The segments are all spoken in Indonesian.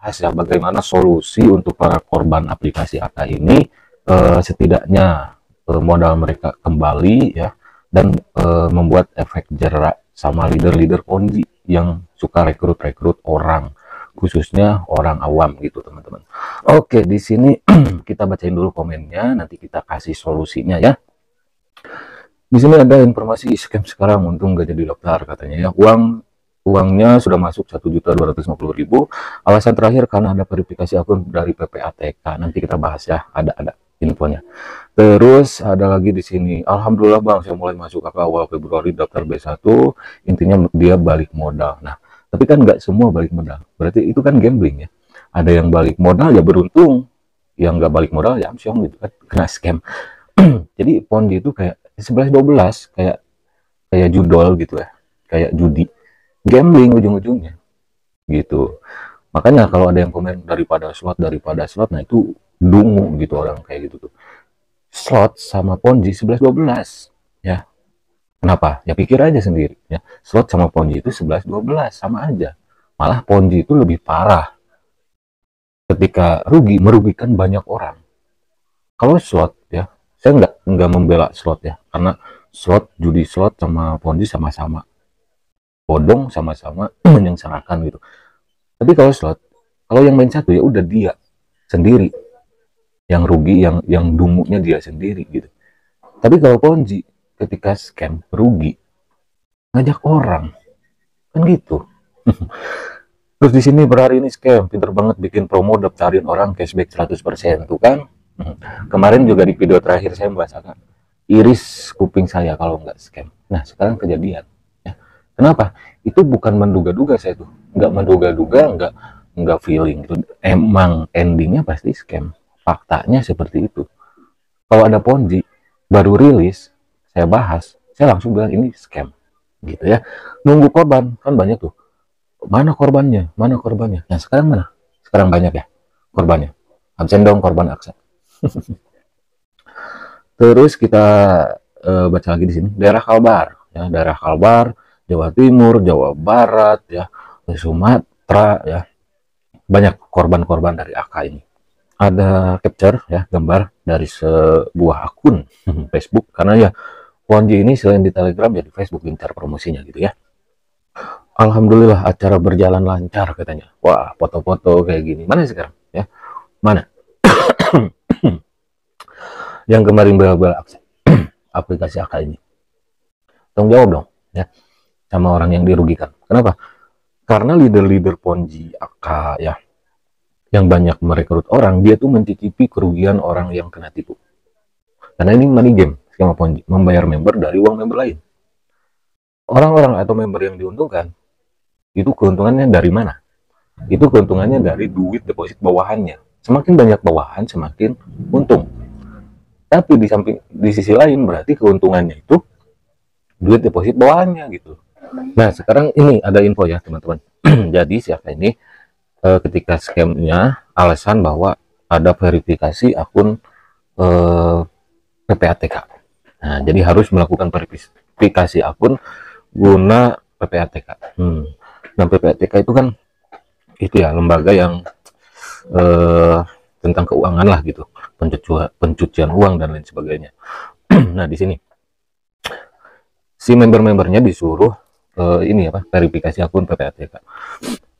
bahas ya bagaimana solusi untuk para korban aplikasi AK ini, setidaknya modal mereka kembali ya, dan membuat efek jerak sama leader-leader Ponzi yang suka rekrut orang, khususnya orang awam gitu teman-teman. Oke, di sini kita bacain dulu komennya, nanti kita kasih solusinya ya. Di sini ada informasi scam sekarang, untung gak jadi dokter katanya ya. Uangnya sudah masuk 1.250.000. Alasan terakhir karena ada verifikasi akun dari PPATK. Nanti kita bahas ya, ada infonya. Terus ada lagi di sini, alhamdulillah bang, saya mulai masuk ke awal Februari daftar B1. Intinya dia balik modal. Nah, tapi kan nggak semua balik modal. Berarti itu kan gambling ya. Ada yang balik modal ya beruntung, yang nggak balik modal ya amsyong gitu kan, kena scam. Jadi Ponzi itu kayak 11-12, kayak judol gitu ya, kayak judi, gambling ujung-ujungnya gitu. Makanya kalau ada yang komen daripada slot, nah itu dungu gitu orang kayak gitu tuh. Slot sama Ponzi 11-12 ya. Kenapa? Ya pikir aja sendiri ya. Slot sama Ponzi itu 11-12 sama aja. Malah Ponzi itu lebih parah. Ketika rugi, merugikan banyak orang. Kalau slot ya, saya nggak membela slot ya, karena slot, judi slot sama Ponzi sama-sama bodong, sama-sama menyengsarakan gitu. Tapi kalau slot, kalau yang main satu ya udah dia sendiri yang rugi, yang dungunya dia sendiri gitu. Tapi kalau Ponzi, ketika scam rugi, ngajak orang kan gitu. Terus di sini per hari ini scam, pinter banget bikin promo daftarin orang cashback 100% tuh kan. Kemarin juga di video terakhir saya membahasakan iris kuping saya kalau nggak scam. Nah sekarang kejadian ya. Kenapa? Itu bukan menduga-duga, saya tuh nggak menduga-duga, nggak feeling itu, emang endingnya pasti scam. Faktanya seperti itu. Kalau ada Ponzi baru rilis, saya bahas, saya langsung bilang ini scam gitu ya. Nunggu korban kan banyak tuh, mana korbannya, nah sekarang mana, sekarang banyak ya korbannya. Absen dong korban aksen. Terus kita baca lagi di sini, daerah Kalbar ya, daerah Kalbar, Jawa Timur, Jawa Barat ya, Sumatera ya, banyak korban-korban dari AK ini. Ada capture ya, gambar dari sebuah akun Facebook, karena ya Ponzi ini selain di Telegram ya di Facebook gencar promosinya gitu ya. Alhamdulillah acara berjalan lancar katanya. Wah, foto-foto kayak gini mana sekarang ya, mana yang kemarin bela-bela aplikasi AK ini? Tanggung jawab dong ya sama orang yang dirugikan. Kenapa? Karena leader-leader Ponzi AK ya, yang banyak merekrut orang, dia tuh mencicipi kerugian orang yang kena tipu. Karena ini money game, skema Ponzi, membayar member dari uang member lain. Orang-orang atau member yang diuntungkan, itu keuntungannya dari mana? Itu keuntungannya dari duit deposit bawahannya. Semakin banyak bawahan, semakin untung. Tapi di sisi lain berarti keuntungannya itu duit deposit bawahannya gitu. Nah sekarang ini ada info ya teman-teman. Jadi siapa ini ketika scamnya alasan bahwa ada verifikasi akun PPATK. Nah jadi harus melakukan verifikasi akun guna PPATK. Nah PPATK itu kan itu ya lembaga yang tentang keuangan lah gitu, pencucian uang dan lain sebagainya. Nah di sini si member-membernya disuruh ini apa, verifikasi akun PPATK.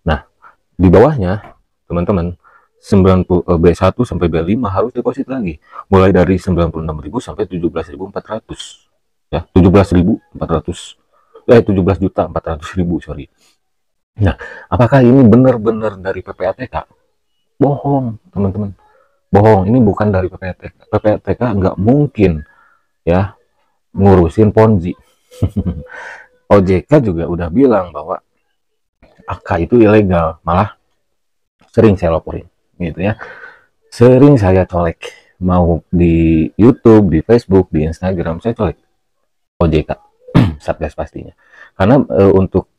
Nah di bawahnya teman-teman 90 B1 sampai B5 harus deposit lagi, mulai dari 96.000 sampai 17.400 ya, 17.400 sorry. Nah apakah ini benar-benar dari PPATK? Bohong teman-teman, bohong. Ini bukan dari PPATK. PPATK nggak mungkin ya ngurusin Ponzi. OJK juga udah bilang bahwa AK itu ilegal, malah sering saya laporin gitu ya, sering saya colek, mau di YouTube, di Facebook, di Instagram saya colek OJK Satgas pastinya, karena untuk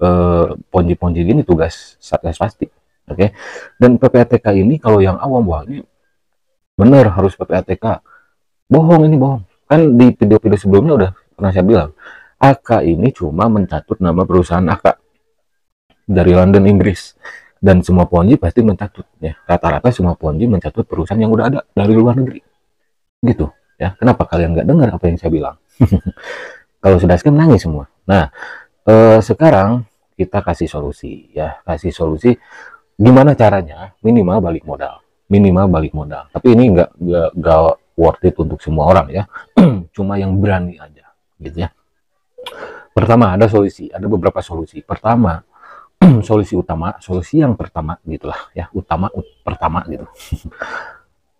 Ponzi-Ponzi gini tugas Satgas pasti. Oke. Dan PPATK ini kalau yang awam, wah ini bener harus PPATK, bohong, ini bohong. Kan di video-video sebelumnya udah pernah saya bilang, AK ini cuma mencatut nama perusahaan AK dari London, Inggris, Dan semua Ponzi pasti mencatut ya, rata-rata semua Ponzi mencatut perusahaan yang udah ada dari luar negeri gitu ya. Kenapa kalian nggak dengar apa yang saya bilang? Kalau sudah scam nangis semua. Nah, sekarang kita kasih solusi ya, kasih solusi gimana caranya minimal balik modal, minimal balik modal. Tapi ini nggak worth it untuk semua orang ya, cuma yang berani aja gitu ya. Pertama ada solusi, ada beberapa solusi. Pertama solusi utama, solusi yang pertama gitulah ya, pertama gitu.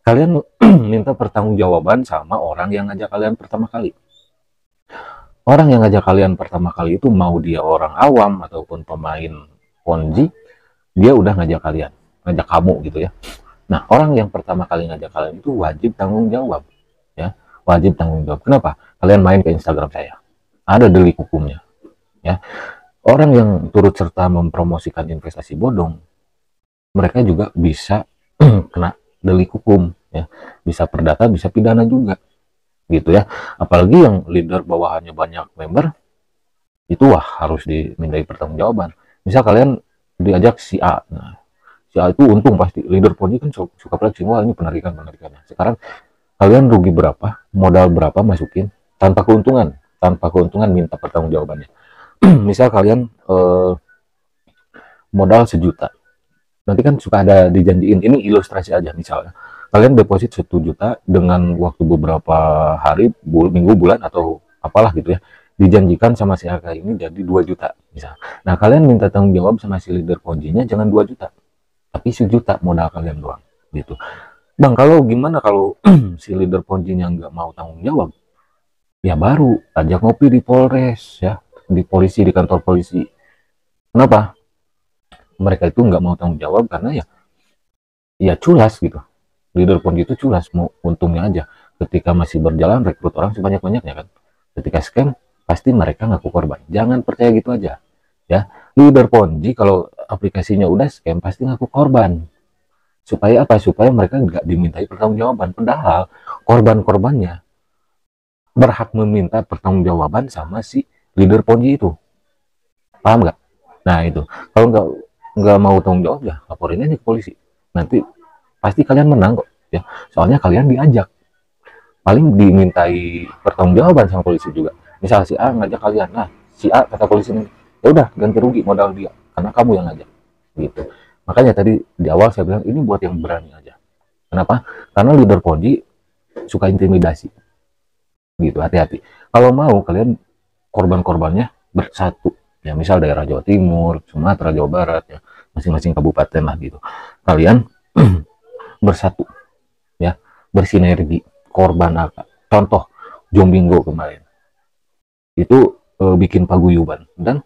Kalian minta pertanggungjawaban sama orang yang ngajak kalian pertama kali. Orang yang ngajak kalian pertama kali itu mau dia orang awam ataupun pemain Ponzi, dia udah ngajak kalian, ngajak kamu gitu ya. Nah, orang yang pertama kali ngajak kalian itu wajib tanggung jawab ya, wajib tanggung jawab. Kenapa? Kalian main ke Instagram saya, ada delik hukumnya ya. Orang yang turut serta mempromosikan investasi bodong, mereka juga bisa kena delik hukum ya, bisa perdata, bisa pidana juga gitu ya. Apalagi yang leader bawahannya banyak member, itu wah harus dimintai pertanggungjawaban. Misal kalian diajak si A, nah si A itu untung pasti, leader Ponzi kan suka flexing, wah ini penarikannya. Sekarang kalian rugi berapa, modal berapa masukin, tanpa keuntungan minta pertanggungjawabannya. Misal kalian modal 1 juta, nanti kan suka ada dijanjiin, ini ilustrasi aja, misalnya kalian deposit 1 juta dengan waktu beberapa hari, minggu, bulan atau apalah gitu ya, dijanjikan sama si AK ini jadi 2 juta misal. Nah kalian minta tanggung jawab sama si leader Ponzi-nya jangan 2 juta, tapi 1 juta modal kalian doang gitu. Bang, kalau gimana kalau si leader Ponzi-nya nggak mau tanggung jawab? Ya baru ajak ngopi di Polres ya, di polisi, di kantor polisi. Kenapa? Mereka itu nggak mau tanggung jawab karena ya culas gitu. Leader Ponzi itu culas, mau untungnya aja. Ketika masih berjalan rekrut orang sebanyak-banyaknya kan. Ketika scam pasti mereka ngaku korban. Jangan percaya gitu aja ya. Leader Ponzi kalau aplikasinya udah scam pasti ngaku korban. Supaya apa? Supaya mereka nggak dimintai pertanggungjawaban. Padahal korban-korbannya berhak meminta pertanggungjawaban sama si leader Ponzi itu. Paham nggak? Nah itu. Kalau nggak mau tanggung jawab ya laporin aja ke polisi. Nanti pasti kalian menang kok ya, soalnya kalian diajak, paling dimintai pertanggungjawaban sama polisi juga. Misal si A ngajak kalian, nah si A kata polisi ini ya udah ganti rugi modal dia karena kamu yang ngajak gitu. Makanya tadi di awal saya bilang ini buat yang berani aja. Kenapa? Karena leader Ponzi suka intimidasi gitu, hati-hati. Kalau mau kalian korban-korbannya bersatu ya, misal daerah Jawa Timur, Sumatera, Jawa Barat ya, masing-masing kabupaten lah gitu, kalian bersatu ya, bersinergi korban AK. Contoh Jombingo kemarin itu bikin paguyuban dan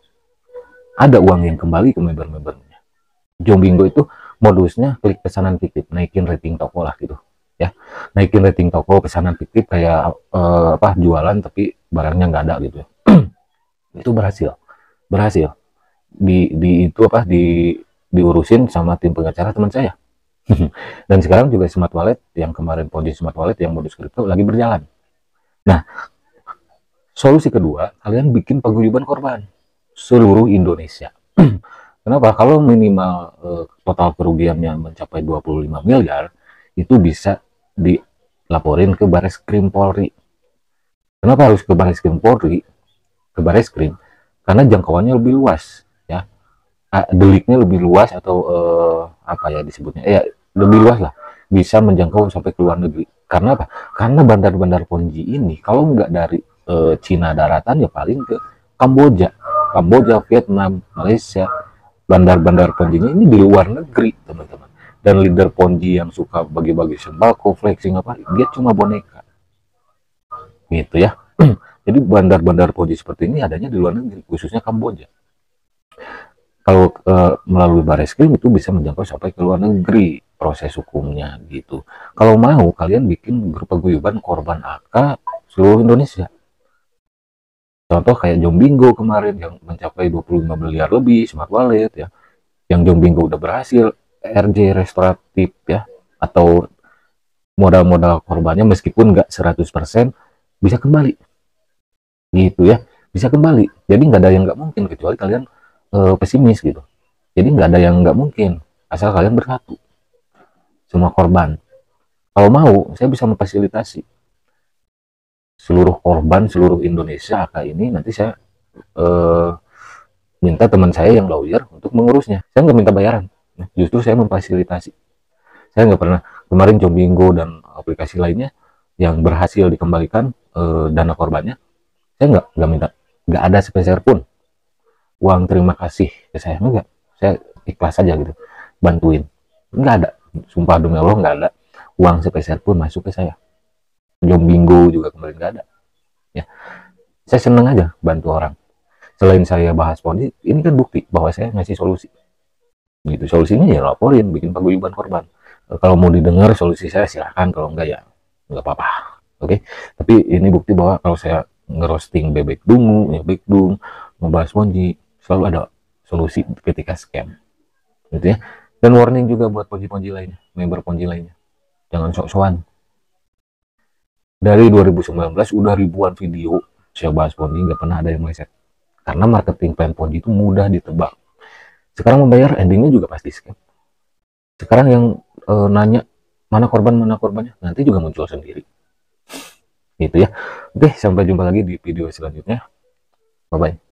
ada uang yang kembali ke member-membernya. Jombingo itu modusnya klik pesanan fiktif, naikin rating toko lah gitu ya, naikin rating toko, pesanan fiktif kayak jualan tapi barangnya nggak ada gitu ya. Itu berhasil diurusin sama tim pengacara teman saya. Dan sekarang juga Smart Wallet yang kemarin Ponzi Smart Wallet yang modus kripto lagi berjalan. Nah, solusi kedua, kalian bikin paguyuban korban seluruh Indonesia. Kenapa? Kalau minimal total kerugiannya mencapai 25 miliar, itu bisa dilaporin ke Bareskrim Polri. Kenapa harus ke Bareskrim Polri? Ke Bareskrim karena jangkauannya lebih luas ya. Deliknya lebih luas atau disebutnya ya, lebih luas lah, bisa menjangkau sampai ke luar negeri. Karena apa? Karena bandar-bandar Ponzi ini kalau nggak dari Cina daratan ya paling ke Kamboja, Vietnam, Malaysia. Bandar-bandar Ponzi-nya ini di luar negeri teman-teman. Dan leader Ponzi yang suka bagi-bagi sembako, flexing dia cuma boneka gitu ya. Jadi bandar-bandar Ponzi seperti ini adanya di luar negeri, khususnya Kamboja. Kalau melalui Bareskrim itu bisa menjangkau sampai ke luar negeri proses hukumnya gitu. Kalau mau kalian bikin grup paguyuban korban AK seluruh Indonesia. Contoh kayak Jombingo kemarin yang mencapai 25 miliar lebih Smart Wallet ya. Yang Jombingo udah berhasil RJ restoratif ya, atau modal-modal korbannya meskipun nggak 100% bisa kembali gitu ya, bisa kembali. Jadi nggak ada yang nggak mungkin kecuali kalian pesimis gitu. Jadi nggak ada yang nggak mungkin. asal kalian bersatu, semua korban. Kalau mau, saya bisa memfasilitasi seluruh korban seluruh Indonesia AK ini. Nanti saya eh, minta teman saya yang lawyer untuk mengurusnya. Saya nggak minta bayaran, justru saya memfasilitasi. Saya nggak pernah, kemarin Jombingo dan aplikasi lainnya yang berhasil dikembalikan dana korbannya, saya nggak minta, nggak ada sepeser pun uang terima kasih ke saya, enggak. Saya ikhlas aja gitu bantuin, nggak ada, sumpah demi Allah nggak ada uang sepeser pun masuk ke saya. Jombingo juga kemarin nggak ada ya. Saya seneng aja bantu orang. Selain saya bahas ponzi, ini kan bukti bahwa saya ngasih solusi gitu. Solusinya ya laporin, bikin paguyuban korban. Kalau mau didengar solusi saya silahkan, kalau enggak ya nggak apa-apa. Oke, tapi ini bukti bahwa kalau saya ngerosting bebek dungu, ya bebek dung, ngebahas ponzi, selalu ada solusi ketika scam gitu ya. Dan warning juga buat ponzi-ponzi lainnya, member ponzi lainnya, jangan sok-sokan. Dari 2019 udah ribuan video saya bahas ponzi, nggak pernah ada yang meleset, karena marketing plan ponzi itu mudah ditebak. Sekarang membayar endingnya juga pasti scam. Sekarang yang nanya mana korbannya, nanti juga muncul sendiri gitu ya. Oke, sampai jumpa lagi di video selanjutnya. Bye bye.